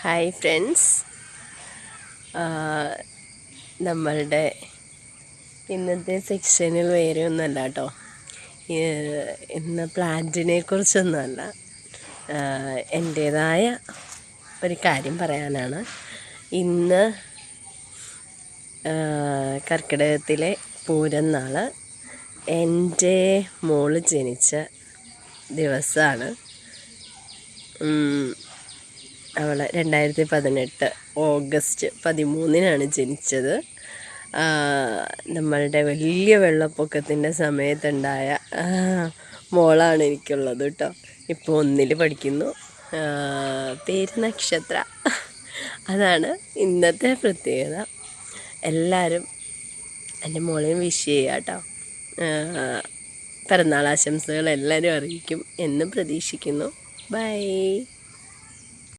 Hi friends, നമ്മളുടെ ഇന്നത്തെ സെക്ഷനിൽ വേറെ ഒന്നുമല്ല കേട്ടോ. ഇന്ന് പ്ലാന്റിനെ കുറിച്ചൊന്നുമല്ല, എൻ്റേതായ ഒരു കാര്യം പറയാനാണ്. ഇന്ന് കർക്കിടകത്തിലെ പൂരം നാൾ, എൻ്റെ മോള് ജനിച്ച ദിവസമാണ്. അവൾ 2018 ഓഗസ്റ്റ് 13 ജനിച്ചത്. നമ്മളുടെ വലിയ വെള്ളപ്പൊക്കത്തിൻ്റെ സമയത്തുണ്ടായ മോളാണ് എനിക്കുള്ളത് കേട്ടോ. ഇപ്പോൾ 1ൽ പഠിക്കുന്നു. പേര് നക്ഷത്ര. അതാണ് ഇന്നത്തെ പ്രത്യേകത. എല്ലാവരും എൻ്റെ മോളെയും വിഷ് ചെയ്യുക കേട്ടോ. പിറന്നാൾ ആശംസകൾ എല്ലാവരും അറിയിക്കും എന്ന് പ്രതീക്ഷിക്കുന്നു. ബൈ.